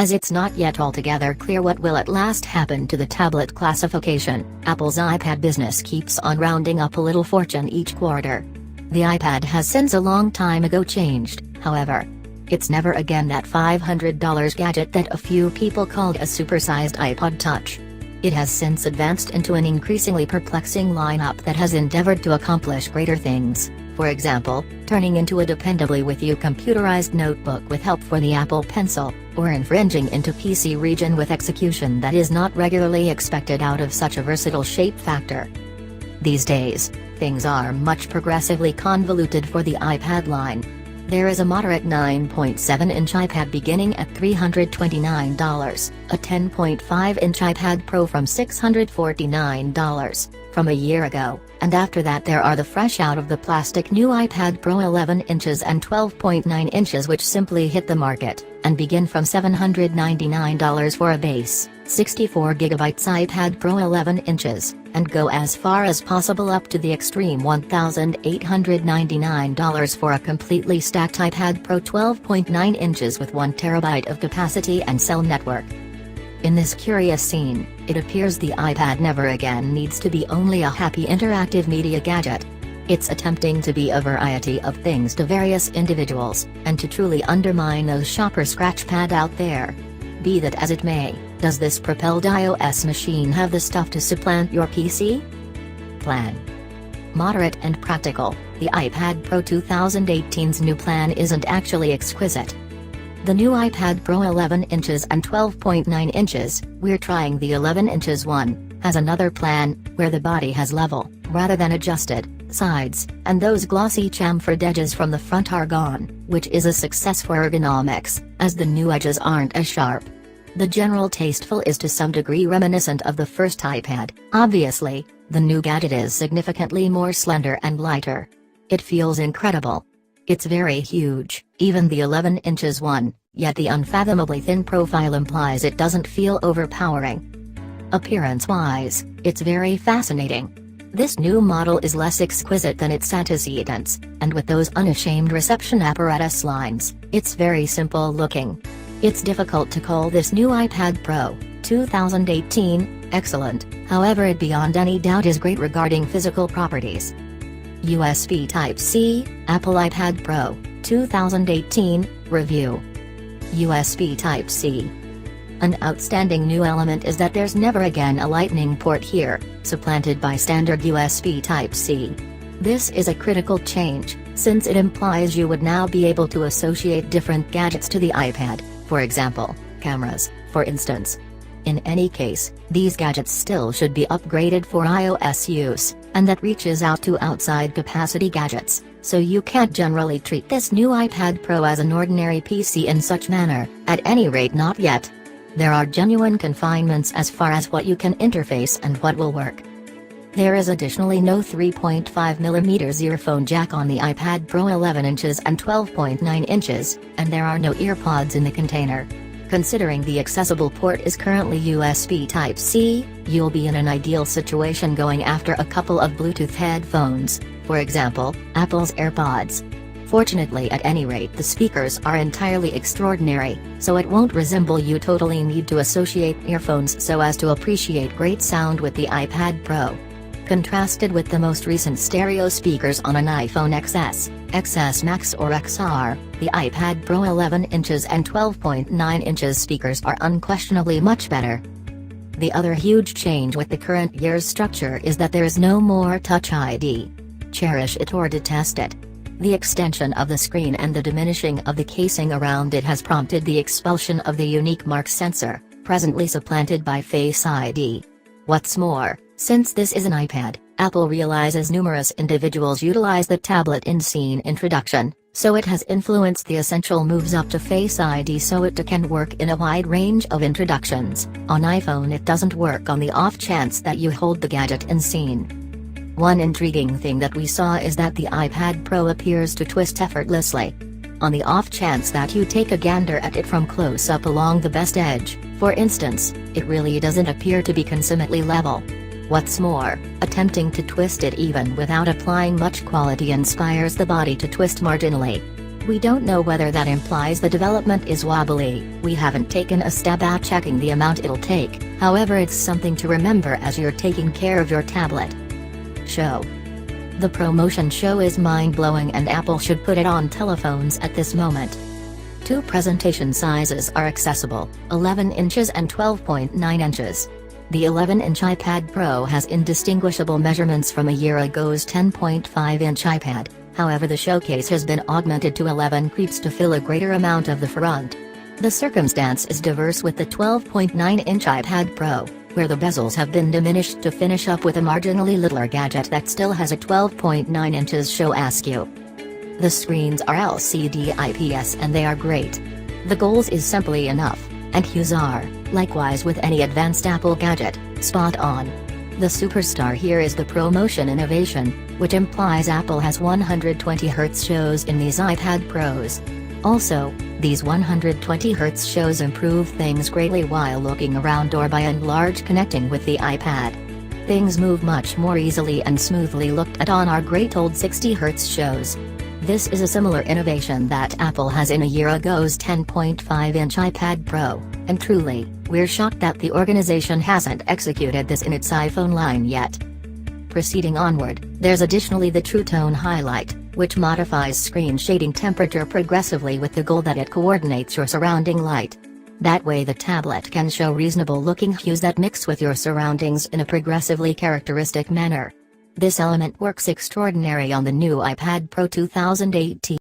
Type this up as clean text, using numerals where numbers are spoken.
As it's not yet altogether clear what will at last happen to the tablet classification, Apple's iPad business keeps on rounding up a little fortune each quarter. The iPad has since a long time ago changed, however. It's never again that $500 gadget that a few people called a supersized iPod Touch. It has since advanced into an increasingly perplexing lineup that has endeavored to accomplish greater things, for example, turning into a dependably with you computerized notebook with help for the Apple Pencil, or infringing into PC region with execution that is not regularly expected out of such a versatile shape factor. These days, things are much progressively convoluted for the iPad line. There is a moderate 9.7-inch iPad beginning at $329, a 10.5-inch iPad Pro from $649 from a year ago, and after that there are the fresh out of the plastic new iPad Pro 11 inches and 12.9 inches which simply hit the market, and begin from $799 for a base, 64GB iPad Pro 11 inches, and go as far as possible up to the extreme $1,899 for a completely stacked iPad Pro 12.9 inches with 1TB of capacity and cell network. In this curious scene, it appears the iPad never again needs to be only a happy interactive media gadget. It's attempting to be a variety of things to various individuals, and to truly undermine those shopper scratchpad out there. Be that as it may, does this propelled iOS machine have the stuff to supplant your PC? Plan. Moderate and practical, the iPad Pro 2018's new plan isn't actually exquisite. The new iPad Pro 11 inches and 12.9 inches, we're trying the 11 inches one, has another plan, where the body has level, rather than adjusted, sides, and those glossy chamfered edges from the front are gone, which is a success for ergonomics, as the new edges aren't as sharp. The general tasteful is to some degree reminiscent of the first iPad. Obviously, the new gadget is significantly more slender and lighter. It feels incredible. It's very huge, even the 11 inches one, yet the unfathomably thin profile implies it doesn't feel overpowering. Appearance-wise, it's very fascinating. This new model is less exquisite than its antecedents, and with those unashamed reception apparatus lines, it's very simple looking. It's difficult to call this new iPad Pro 2018 excellent, however it beyond any doubt is great regarding physical properties. USB Type-C, Apple iPad Pro 2018 review. USB Type-C. An outstanding new element is that there's never again a Lightning port here, supplanted by standard USB Type-C. This is a critical change, since it implies you would now be able to associate different gadgets to the iPad, for example, cameras, for instance. In any case, these gadgets still should be upgraded for iOS use, and that reaches out to outside capacity gadgets, so you can't generally treat this new iPad Pro as an ordinary PC in such manner, at any rate not yet. There are genuine confinements as far as what you can interface and what will work. There is additionally no 3.5mm earphone jack on the iPad Pro 11 inches and 12.9 inches, and there are no earpods in the container. Considering the accessible port is currently USB Type-C, you'll be in an ideal situation going after a couple of Bluetooth headphones, for example, Apple's AirPods. Fortunately at any rate the speakers are entirely extraordinary, so it won't resemble you totally need to associate earphones so as to appreciate great sound with the iPad Pro. Contrasted with the most recent stereo speakers on an iPhone XS, XS Max or XR, the iPad Pro 11 inches and 12.9 inches speakers are unquestionably much better. The other huge change with the current year's structure is that there is no more Touch ID. Cherish it or detest it. The extension of the screen and the diminishing of the casing around it has prompted the expulsion of the unique mark sensor, presently supplanted by Face ID. What's more, since this is an iPad, Apple realizes numerous individuals utilize the tablet in scene introduction, so it has influenced the essential moves up to Face ID so it can work in a wide range of introductions. On iPhone it doesn't work on the off chance that you hold the gadget in scene. One intriguing thing that we saw is that the iPad Pro appears to twist effortlessly. On the off chance that you take a gander at it from close up along the best edge, for instance, it really doesn't appear to be consummately level. What's more, attempting to twist it even without applying much quality inspires the body to twist marginally. We don't know whether that implies the development is wobbly. We haven't taken a stab at checking the amount it'll take, however it's something to remember as you're taking care of your tablet. Show. The ProMotion Show is mind-blowing and Apple should put it on telephones at this moment. Two presentation sizes are accessible, 11 inches and 12.9 inches. The 11-inch iPad Pro has indistinguishable measurements from a year ago's 10.5-inch iPad. However, the showcase has been augmented to 11 creeps to fill a greater amount of the front. The circumstance is diverse with the 12.9-inch iPad Pro, where the bezels have been diminished to finish up with a marginally littler gadget that still has a 12.9 inches show askew. The screens are LCD IPS and they are great. The goals is simply enough, and hues are, likewise with any advanced Apple gadget, spot on. The superstar here is the ProMotion innovation, which implies Apple has 120Hz shows in these iPad Pros. Also, these 120Hz shows improve things greatly while looking around or by enlarged connecting with the iPad. Things move much more easily and smoothly looked at on our great old 60Hz shows. This is a similar innovation that Apple has in a year ago's 10.5-inch iPad Pro, and truly, we're shocked that the organization hasn't executed this in its iPhone line yet. Proceeding onward, there's additionally the True Tone highlight, which modifies screen shading temperature progressively with the goal that it coordinates your surrounding light. That way the tablet can show reasonable-looking hues that mix with your surroundings in a progressively characteristic manner. This element works extraordinary on the new iPad Pro 2018.